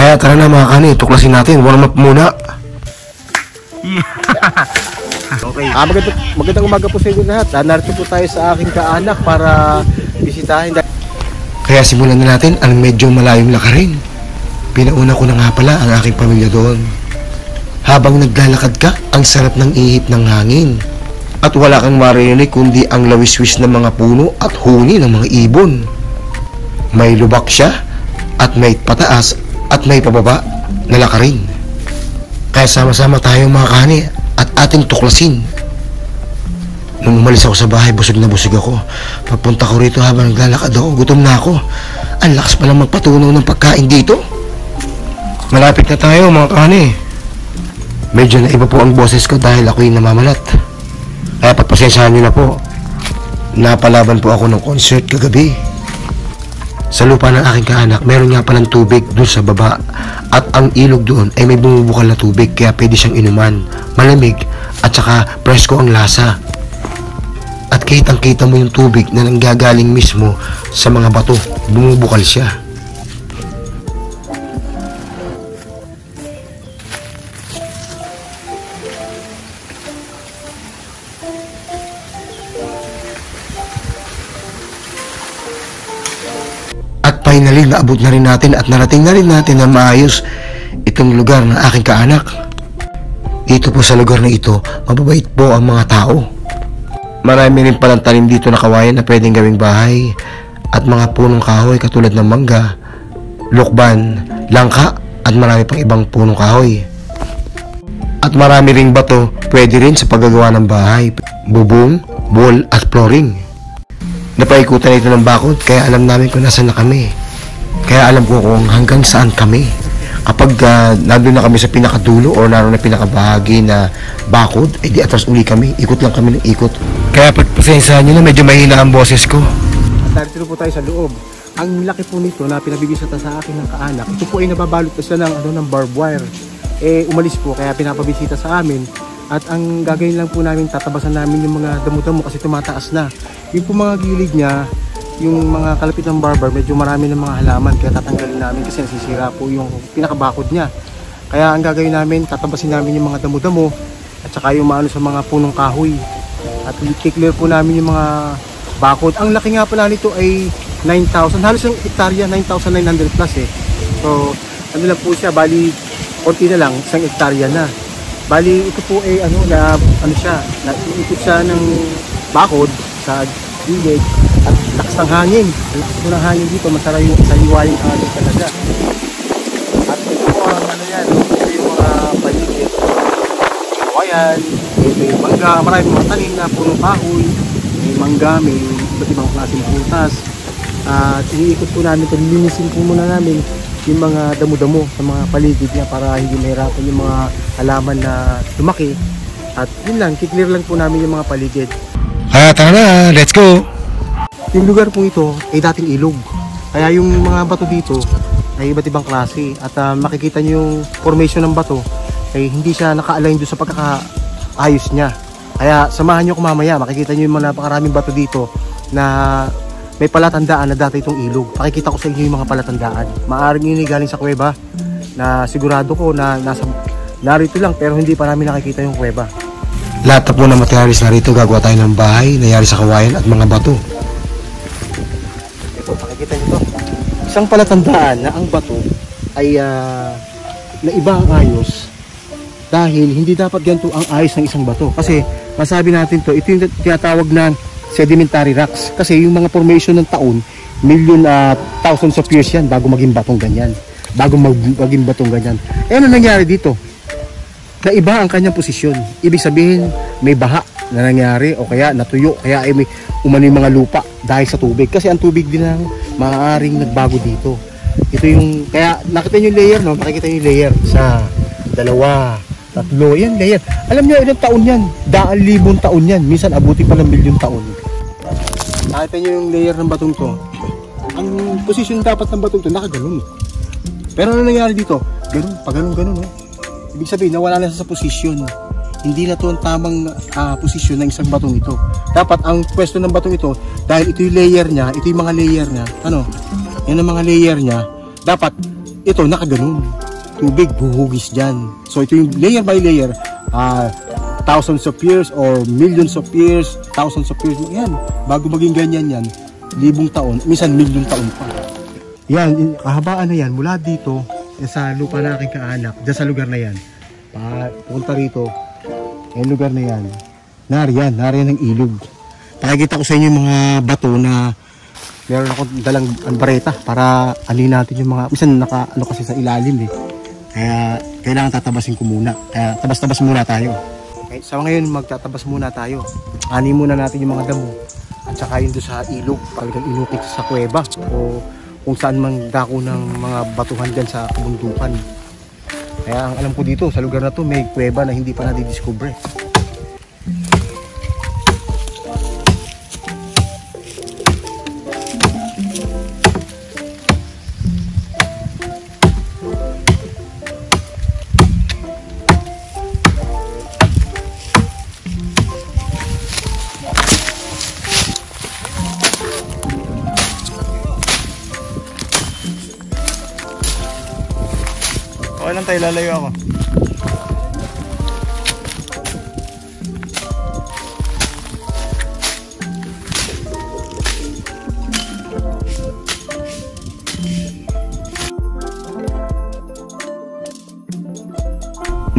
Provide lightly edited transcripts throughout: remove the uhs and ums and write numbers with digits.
Kaya tara na mga kani, tuklasin natin. Warm up muna. Okay. Magandang umaga po sa inyo lahat. Narito po tayo sa aking kaanak para bisitahin. Kaya simulan na natin ang medyo malayong lakarin. Pinauna ko na nga pala ang aking pamilya doon. Habang naglalakad ka, ang sarap ng ihip ng hangin. At wala kang maririnig kundi ang lawis-wis ng mga puno at huni ng mga ibon. May lubak siya at may pataas at may pababa na lakarin. Kaya sama-sama tayo mga kani at ating tuklasin. Nung umalis ako sa bahay, busog na busog ako. Papunta ko rito habang naglalakad ako, gutom na ako. Ang lakas palang magpatunaw ng pagkain dito. Malapit na tayo mga kani. Medyo na iba po ang boses ko dahil ako'y namamalat. Kaya pagpasensyahan nyo na po. Napalaban po ako ng concert kagabi. Sa lupa ng aking kaanak, meron nga palang tubig doon sa baba. At ang ilog doon ay may bumubukal na tubig kaya pwede siyang inuman. Malamig at saka presko ang lasa. At kitang-kita mo yung tubig na nanggagaling mismo sa mga bato. Bumubukal siya. At finally, naabot na rin natin at narating na rin natin na maayos itong lugar ng aking kaanak. Dito po sa lugar na ito, mababait po ang mga tao. Marami rin palang tanim dito na kawayan na pwedeng gawing bahay at mga punong kahoy katulad ng mangga, lukban, langka at marami pang ibang punong kahoy. At marami ring bato pwede rin sa paggagawa ng bahay, bubong, wall at flooring. Napaikutan ito ng bakod kaya alam namin kung nasan na kami. Kaya alam ko kung hanggang saan kami. Kapag nandun na kami sa pinakadulo o naroon na pinakabahagi na bakod, eh di atras uli kami. Ikot lang kami ng ikot. Kaya pagpasensyahan nyo na medyo mahina ang boses ko. At narito po tayo sa loob. Ang laki po nito na pinabibisita sa akin ng kaanak. Ito po ay nababalot na siya ng barbed wire. Umalis po kaya pinapabisita sa amin. At ang gagawin lang po namin, tatabasan namin yung mga damo-damo kasi tumataas na. Yung po mga gilid niya, yung mga kalapit ng barber, medyo marami ng mga halaman kaya tatanggalin namin kasi nasisira po yung pinakabakod niya. Kaya ang gagawin namin, tatabasin namin yung mga damo-damo at saka yung maano sa mga punong kahoy. At i-clear po namin yung mga bakod. Ang laki nga pala nito ay 9,000, halos yung hektarya, 9,900 plus eh. So, ano lang po siya, bali, konti na lang, isang hektarya na. Bali, ito po ay naiikot siya ng bakod sa gilid at lakas ng hangin. Lakas po ng hangin dito, masarap yung saliwayang hangin talaga. At ito po ang ito yung mga paligid. Kawayan, may mangga, maraming mga tanim na punong kahoy, may mangga, may iba't ibang klaseng prutas. At iniikot po namin ito, linisin po muna namin yung mga damo-damo sa mga paligid niya para hindi mahirapan yung mga halaman na lumaki. At yun lang, kiklear lang po namin yung mga paligid. Kaya tara na, let's go! Yung lugar po ito ay dating ilog. Kaya yung mga bato dito ay iba't ibang klase. At makikita nyo yung formation ng bato ay hindi siya naka-align doon sa pagkakaayos niya. Kaya samahan nyo ko mamaya, makikita nyo yung mga napakaraming bato dito na may palatandaan na dati itong ilog. Pakikita ko sa inyo yung mga palatandaan. Maaaring yun galing sa kuweba na sigurado ko na narito lang pero hindi pa namin nakikita yung kuweba. Lahat na po na materialis na rito, gagawa tayo ng bahay, nangyari sa kawayan at mga bato. Ito, pakikita nyo to. Isang palatandaan na ang bato ay na iba ang ayos dahil hindi dapat ganito ang ayos ng isang bato. Kasi masabi natin to, ito yung tinatawag na sedimentary rocks. Kasi yung mga formation ng taon, thousands of years yan bago maging batong ganyan. Maging batong ganyan. Ano nangyari dito? Na iba ang kanyang posisyon. Ibig sabihin, may baha na nangyari o kaya natuyo, kaya ay may umano yung mga lupa dahil sa tubig. Kasi ang tubig din ang maaaring nagbago dito. Ito yung, kaya nakita nyo yung layer, no? Makikita nyo yung layer sa 2, 3, yan layer. Alam nyo ilang taon yan? 10,000 taon yan. Minsan abuti pa ng milyon taon. Nakita nyo yung layer ng batong to. Ang posisyon dapat ng batong to, nakaganon. Pero ano nangyari dito? Ganun, paganon-ganon, no? Ibig sabihin, nawala na sa posisyon. Hindi na to ang tamang posisyon ng isang batong ito. Dapat ang pwesto ng batong ito, dahil ito yung layer niya, ito yung mga layer niya, yan ang mga layer niya, dapat ito nakaganon. Tubig, buhugis dyan. So ito yung layer by layer, thousands of years or millions of years, thousands of years, yan. Bago maging ganyan yan, libong taon, minsan milyong taon pa. Yan, kahabaan na yan, mula dito, sa lupa na aking kaanak, dyan sa lugar na yan. Punta rito, yung lugar na yan, nariyan ang ilog. Pakikita ko sa inyo yung mga bato na meron ako dalang bareta para alin natin yung mga, minsan ano kasi sa ilalim eh. Kaya kailangan tatabasin ko muna. Kaya tabas-tabas muna tayo. Okay, so ngayon magtatabas muna tayo. Ani muna natin yung mga damo. At saka yun doon sa ilog. Talagang inukit sa kuweba. O kung saan mang dako ng mga batuhan dyan sa kabundukan. Kaya ang alam ko dito, sa lugar na to may kuweba na hindi pa nadidiscover. Okay lang tayo, lalayo ako.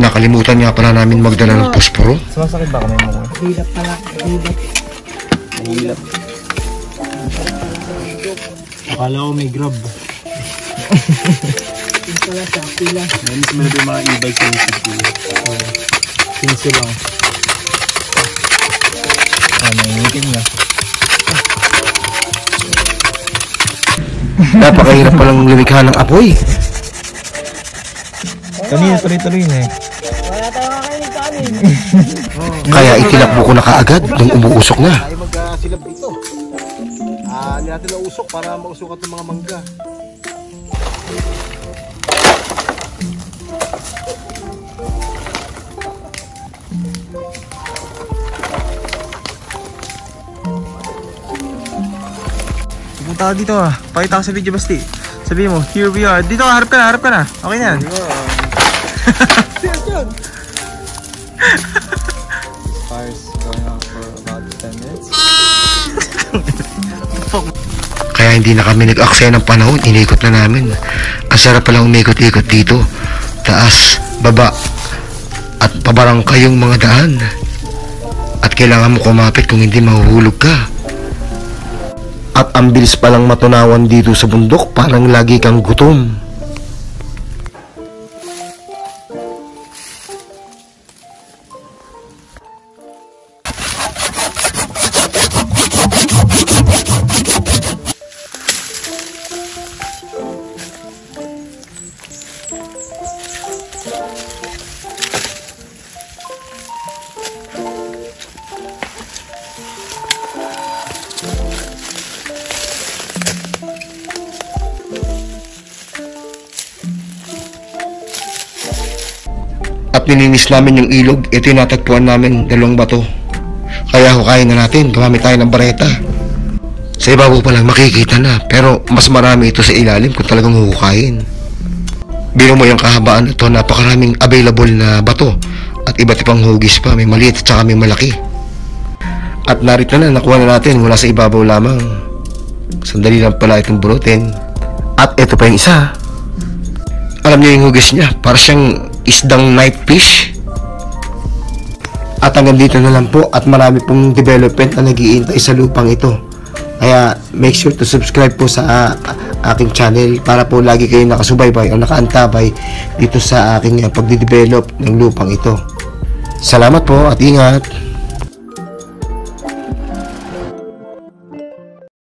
Nakalimutan nga pala namin magdala ng posporo. Sumasakit ba kamay mo? Hilap pala, hilap. Mahilap. Akala ko may grab. Yung pala sa pila. Mas malapit yung mga e-bike sa isip ko. Pinsel lang. Nangingitin na. Napakahirap palang lumikha ng apoy. Kanina tuloy-tuloy na eh. Wala tayo kakainin kanin. Kaya itinakbo ko na kaagad nung umuusok na. Tayo magsilab dito. Hindi natin nausok para mausukat ng mga mangga. Pupunta ka dito ah. Pakita ka sa video basti. Sabihin mo, here we are. Dito ka, harap ka na. Okay na yan. Fire's going on for about 10 minutes. Kaya hindi na kami nag-aksaya ng panahon, inikot na namin. Ang sarap palang umikot-ikot dito. Taas, baba, at pabarangay yung mga daan. At kailangan mo kumapit kung hindi mahuhulog ka. At ang bilis palang matunawan dito sa bundok, parang lagi kang gutom. At nilinis namin yung ilog, ito yung natagpuan namin, 2 bato. Kaya hukayin na natin, gumamit tayo ng bareta. Sa ibabaw pa lang makikita na, pero mas marami ito sa ilalim kung talagang huhukayin. Biro mo yung kahabaan ito, napakaraming available na bato. At iba't ibang hugis pa, may maliit at saka may malaki. At narito na, nakuha na natin mula sa ibabaw lamang. Sandali lang pala itong burutin. At ito pa yung isa. Alam niyo yung hugis niya, para siyang isdang night fish. At hanggang dito na lang po, at marami pong development na nag-iintay sa lupang ito. Kaya make sure to subscribe po sa aking channel para po lagi kayo nakasubaybay o nakaantabay dito sa aking pagde-develop ng lupang ito. Salamat po at ingat!